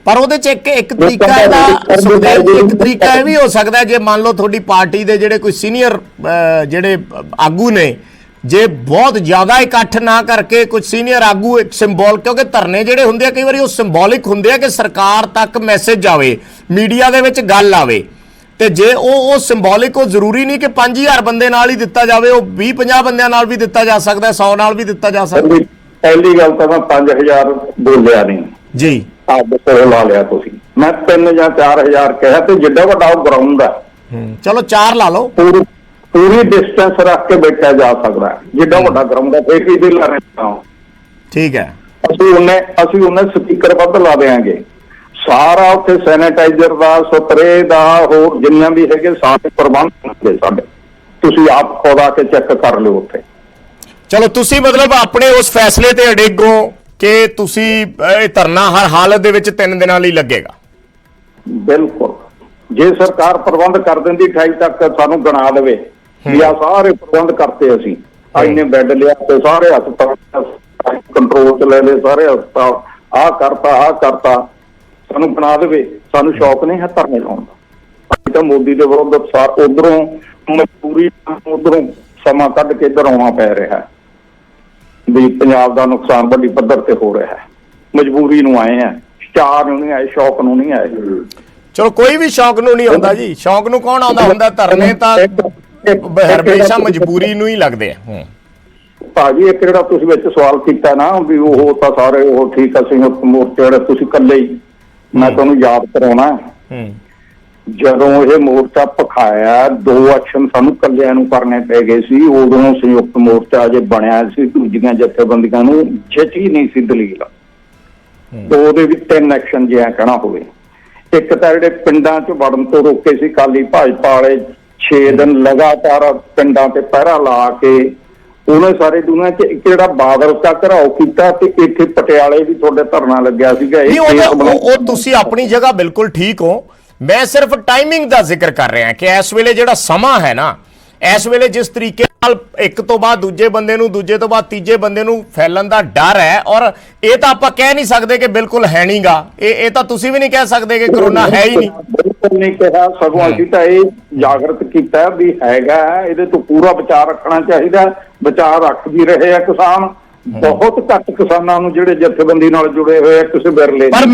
ਪਰ ਉਹਦੇ 'ਚ ਇੱਕ ਤਰੀਕਾ ਇਹਦਾ ਸੁਖਦੇਵ ਜੀ, ਇੱਕ ਤਰੀਕਾ ਇਹ ਵੀ ਹੋ ਸਕਦਾ ਜੇ ਮੰਨ ਲਓ ਤੁਹਾਡੀ ਪਾਰਟੀ ਦੇ ਜਿਹੜੇ ਕੋਈ ਸੀਨੀਅਰ ਜਿਹੜੇ ਆਗੂ ਨੇ, ਜੇ ਬਹੁਤ ਜ਼ਿਆਦਾ ਇਕੱਠ ਨਾ ਕਰਕੇ ਕੁਝ ਸੀਨੀਅਰ ਆਗੂ ਇੱਕ ਸਿੰਬਲ, ਕਿਉਂਕਿ ਧਰਨੇ ਜਿਹੜੇ ਹੁੰਦੇ ਆ ਕਈ ਵਾਰੀ ਉਹ ਸਿੰਬੋਲਿਕ ਹੁੰਦੇ ਆ ਕਿ ਸਰਕਾਰ ਤੱਕ ਮੈਸੇਜ ਜਾਵੇ, ਮੀਡੀਆ ਦੇ ਵਿੱਚ ਗੱਲ ਆਵੇ, ਤੇ ਜੇ ਉਹ ਸਿੰਬੋਲਿਕ, ਉਹ ਜ਼ਰੂਰੀ ਨਹੀਂ ਕਿ 5000 ਬੰਦੇ ਨਾਲ ਹੀ ਦਿੱਤਾ ਜਾਵੇ, ਉਹ 20-50 ਬੰਦਿਆਂ ਨਾਲ ਵੀ ਦਿੱਤਾ ਜਾ ਸਕਦਾ, 100 ਨਾਲ ਵੀ ਦਿੱਤਾ ਜਾ ਸਕਦਾ। ਪਹਿਲੀ ਗੱਲ ਤਾਂ ਮੈਂ 5000 ਬੋਲਿਆ ਨਹੀਂ ਜੀ, ਆਪ ਦੱਸੋ ਲਾ ਲਿਆ ਤੁਸੀਂ। ਮੈਂ 3 ਜਾਂ 4000 ਕਿਹਾ, ਤੇ ਜਿੱਡਾ ਵੱਡਾ ਉਹ ਗਰਾਊਂਡ ਆ, ਚਲੋ 4 ਲਾ ਲਓ, ਪੂਰੀ ਡਿਸਟੈਂਸ ਰੱਖ ਕੇ ਬੈਠਿਆ ਜਾ ਸਕਦਾ, ਜਿੱਡਾ ਵੱਡਾ ਗਰਾਊਂਡ ਹੈ। ਫੇਰ ਕੀ ਲਾ ਰਹੇ? ਠੀਕ ਹੈ, ਅਸੀਂ ਉਹਨੇ ਸਪੀਕਰ ਵੱਧ ਲਾ ਦੇਾਂਗੇ, ਸਾਰਾ ਉੱਥੇ ਸੈਨੀਟਾਈਜ਼ਰ ਦਾ, ਸਪਰੇ ਦਾ, ਹੋਰ ਜਿੰਨੀਆਂ ਵੀ ਹੈਗੇ ਸਾਰੇ ਪ੍ਰਬੰਧ ਹੋਣਗੇ ਸਾਡੇ। ਤੁਸੀਂ ਆਪ ਖੁਦ ਆ ਕੇ ਚੈੱਕ ਕਰ ਲਿਓ ਉੱਥੇ। ਚਲੋ ਤੁਸੀਂ ਮਤਲਬ ਆਪਣੇ ਉਸ ਫੈਸਲੇ ਤੇ ਅੜਿੱਗੋ ਕਿ ਤੁਸੀਂ ਇਹ ਧਰਨਾ ਹਰ ਹਾਲਤ ਦੇ ਵਿੱਚ 3 ਦਿਨਾਂ ਲਈ ਲੱਗੇਗਾ? ਬਿਲਕੁਲ, ਜੇ ਸਰਕਾਰ ਪ੍ਰਬੰਧ ਕਰ ਦਿੰਦੀ 28 ਤੱਕ, ਸਾਨੂੰ ਗਣਾ ਦੇਵੇ ਵੀ ਆ ਸਾਰੇ ਪ੍ਰਬੰਧ ਕਰਤੇ, ਅਸੀਂ ਇੰਨੇ ਬੈੱਡ ਲਿਆ ਤੇ ਸਾਰੇ ਹਸਪਤਾਲ ਕੰਟਰੋਲ ਚ ਲੈ ਲਏ, ਸਾਰੇ ਹਸਪਤਾਲ ਆਹ ਕਰਤਾ, ਸਾਨੂੰ ਬਣਾ ਦੇਵੇ, ਸਾਨੂੰ ਸ਼ੌਕ ਨਹੀਂ ਹੈ ਧਰਨੇ ਲਾਉਣ ਦਾ। ਤਾਂ ਮੋਦੀ ਦੇ ਵਿਰੁੱਧ ਉਧਰੋਂ ਮਜਬੂਰੀ, ਉਧਰੋਂ ਸਮਾਂ ਕੱਢ ਕੇ ਇੱਧਰ ਆਉਣਾ ਪੈ ਰਿਹਾ ਵੀ ਪੰਜਾਬ ਦਾ ਨੁਕਸਾਨ ਵੱਡੀ ਪੱਧਰ ਤੇ ਹੋ ਰਿਹਾ ਹੈ। ਮਜਬੂਰੀ ਨੂੰ ਆਏ ਆ, ਚਾਅ ਨੂੰ ਨਹੀਂ ਆਏ, ਸ਼ੌਕ ਨੂੰ ਨਹੀਂ ਆਏ। ਚਲੋ ਕੋਈ ਵੀ ਸ਼ੌਕ ਨੂੰ ਨਹੀਂ ਆਉਂਦਾ ਜੀ, ਸ਼ੌਕ ਨੂੰ ਕੌਣ ਆਉਂਦਾ ਹੁੰਦਾ? ਧਰਨੇ ਤਾਂ ਹਮੇਸ਼ਾ ਮਜਬੂਰੀ ਨੂੰ ਹੀ ਲੱਗਦੇ ਆ। ਭਾਜੀ ਇੱਕ ਜਿਹੜਾ ਤੁਸੀਂ ਵਿੱਚ ਸਵਾਲ ਕੀਤਾ ਨਾ ਵੀ ਉਹ ਤਾਂ ਸਾਰੇ ਉਹ ਠੀਕ ਆ, ਸੰਯੁਕਤ ਮੋਰਚੇ ਜਿਹੜੇ ਤੁਸੀਂ ਇਕੱਲੇ ਹੀ, ਮੈਂ ਤੁਹਾਨੂੰ ਯਾਦ ਕਰਾਉਣਾ, ਜਦੋਂ ਇਹ ਮੋਰਚਾ ਭਖਾਇਆ 2 ਐਕਸ਼ਨ ਸਾਨੂੰ ਇਕੱਲਿਆਂ ਨੂੰ ਕਰਨੇ ਪੈ ਗਏ ਸੀ। ਉਦੋਂ ਸੰਯੁਕਤ ਮੋਰਚਾ ਜੇ ਬਣਿਆ ਸੀ, ਦੂਜੀਆਂ ਜਥੇਬੰਦੀਆਂ ਨੂੰ ਛੇਤੀ ਨਹੀਂ ਸੀ ਦਲੀਲ। ਉਹਦੇ ਵੀ 3 ਐਕਸ਼ਨ ਜੇ ਕਹਿਣਾ ਹੋਵੇ, ਇੱਕ ਤਾਂ ਜਿਹੜੇ ਪਿੰਡਾਂ 'ਚ ਵੜਨ ਤੋਂ ਰੋਕੇ ਸੀ ਅਕਾਲੀ ਭਾਜਪਾ ਵਾਲੇ, 6 ਦਿਨ ਲਗਾਤਾਰ ਪਿੰਡਾਂ ਤੇ ਪਹਿਰਾ ਲਾ ਕੇ ਉਹਨੇ ਸਾਰੇ ਦੁਨੀਆਂ 'ਚ ਇੱਕ ਜਿਹੜਾ ਬਾਦਲ ਦਾ ਘਰਾਓ ਕੀਤਾ, ਤੇ ਇੱਥੇ ਪਟਿਆਲੇ ਵੀ ਤੁਹਾਡੇ ਧਰਨਾ ਲੱਗਿਆ ਸੀਗਾ। ਉਹ ਤੁਸੀਂ ਆਪਣੀ ਜਗ੍ਹਾ ਬਿਲਕੁਲ ਠੀਕ ਹੋ, ਮੈਂ ਸਿਰਫ ਟਾਈਮਿੰਗ ਦਾ ਜ਼ਿਕਰ ਕਰ ਰਿਹਾ ਕਿ ਇਸ ਵੇਲੇ ਜਿਹੜਾ ਸਮਾਂ ਹੈ ਨਾ, ਇਸ ਵੇਲੇ ਜਿਸ ਤਰੀਕੇ ਨਾਲ ਇੱਕ ਤੋਂ ਬਾਅਦ ਦੂਜੇ ਬੰਦੇ ਨੂੰ, ਦੂਜੇ ਤੋਂ ਬਾਅਦ ਤੀਜੇ ਬੰਦੇ ਨੂੰ ਫੈਲਣ ਦਾ ਡਰ ਹੈ, ਔਰ ਇਹ ਤਾਂ ਆਪਾਂ ਕਹਿ ਨਹੀਂ ਸਕਦੇ ਕਿ ਬਿਲਕੁਲ ਹੈ ਨਹੀਂਗਾ, ਇਹ ਤਾਂ ਤੁਸੀਂ ਵੀ ਨਹੀਂ ਕਹਿ ਸਕਦੇ ਕਿ ਕਰੋਨਾ ਹੈ ਹੀ ਨਹੀਂ। ਬਿਲਕੁਲ ਨਹੀਂ ਕਿਹਾ, ਸਗੋਂ ਅਸੀਂ ਤਾਂ ਇਹ ਜਾਗਰਤ ਕੀਤਾ ਵੀ ਹੈਗਾ, ਇਹਦੇ ਤੋਂ ਪੂਰਾ ਬਚਾਅ ਰੱਖਣਾ ਚਾਹੀਦਾ। ਬਚਾਅ ਰੱਖ ਵੀ ਰਹੇ ਆ ਕਿਸਾਨ, ਬਹੁਤ ਘੱਟ ਕਿਸਾਨਾਂ ਨੂੰ ਜਿਹੜੇ ਜਥੇਬੰਦੀ ਨਾਲ ਜੁੜੇ ਹੋਏ ਆ ਕਿਸੇ ਵਿਰਲੇ। ਪਰ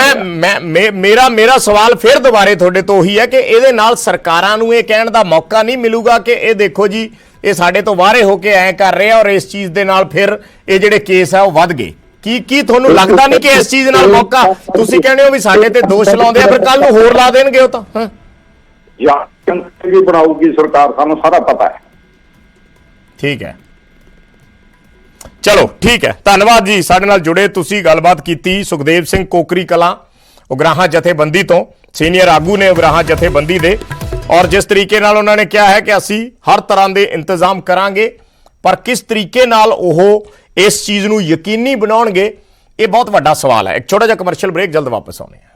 ਮੇਰਾ ਸਵਾਲ ਫਿਰ ਦੁਬਾਰੇ ਤੁਹਾਡੇ ਤੋਂ ਉਹੀ ਹੈ ਕਿ ਇਹਦੇ ਨਾਲ ਸਰਕਾਰਾਂ ਨੂੰ ਇਹ ਕਹਿਣ ਦਾ ਮੌਕਾ ਨਹੀਂ ਮਿਲੂਗਾ ਕਿ ਇਹ ਦੇਖੋ ਜੀ ਇਹ ਸਾਡੇ ਤੋਂ ਵਾਰੇ ਹੋ ਕੇ ਐ ਕਰ ਰਹੇ ਆ, ਔਰ ਇਸ ਚੀਜ਼ ਦੇ ਨਾਲ ਫਿਰ ਇਹ ਜਿਹੜੇ ਕੇਸ ਆ ਉਹ ਵੱਧ ਗਏ? ਕੀ ਤੁਹਾਨੂੰ ਲੱਗਦਾ ਨਹੀਂ ਕਿ ਇਸ ਚੀਜ਼ ਨਾਲ ਮੌਕਾ, ਤੁਸੀਂ ਕਹਿੰਦੇ ਹੋ ਵੀ ਸਾਡੇ ਤੇ ਦੋਸ਼ ਲਾਉਂਦੇ ਆ, ਫਿਰ ਕੱਲ ਨੂੰ ਹੋਰ ਲਾ ਦੇਣਗੇ ਉਹ ਤਾਂ? ਜਾਂ ਬਣਾਊਗੀ ਸਰਕਾਰ, ਸਾਨੂੰ ਸਾਰਾ ਪਤਾ ਹੈ। ਠੀਕ ਹੈ, ਚਲੋ ਠੀਕ ਹੈ, ਧੰਨਵਾਦ ਜੀ ਸਾਡੇ ਨਾਲ ਜੁੜੇ ਤੁਸੀਂ, ਗੱਲਬਾਤ ਕੀਤੀ। ਸੁਖਦੇਵ ਸਿੰਘ ਕੋਕਰੀ ਕਲਾਂ ਉਗਰਾਹਾਂ ਜਥੇਬੰਦੀ ਤੋਂ ਸੀਨੀਅਰ ਆਗੂ ਨੇ ਉਗਰਾਹਾਂ ਜਥੇਬੰਦੀ ਦੇ, ਔਰ ਜਿਸ ਤਰੀਕੇ ਨਾਲ ਉਹਨਾਂ ਨੇ ਕਿਹਾ ਹੈ ਕਿ ਅਸੀਂ ਹਰ ਤਰ੍ਹਾਂ ਦੇ ਇੰਤਜ਼ਾਮ ਕਰਾਂਗੇ, ਪਰ ਕਿਸ ਤਰੀਕੇ ਨਾਲ ਉਹ ਇਸ ਚੀਜ਼ ਨੂੰ ਯਕੀਨੀ ਬਣਾਉਣਗੇ, ਇਹ ਬਹੁਤ ਵੱਡਾ ਸਵਾਲ ਹੈ। ਇੱਕ ਛੋਟਾ ਜਿਹਾ ਕਮਰਸ਼ੀਅਲ ਬ੍ਰੇਕ, ਜਲਦ ਵਾਪਸ ਆਉਂਦੇ ਹਾਂ।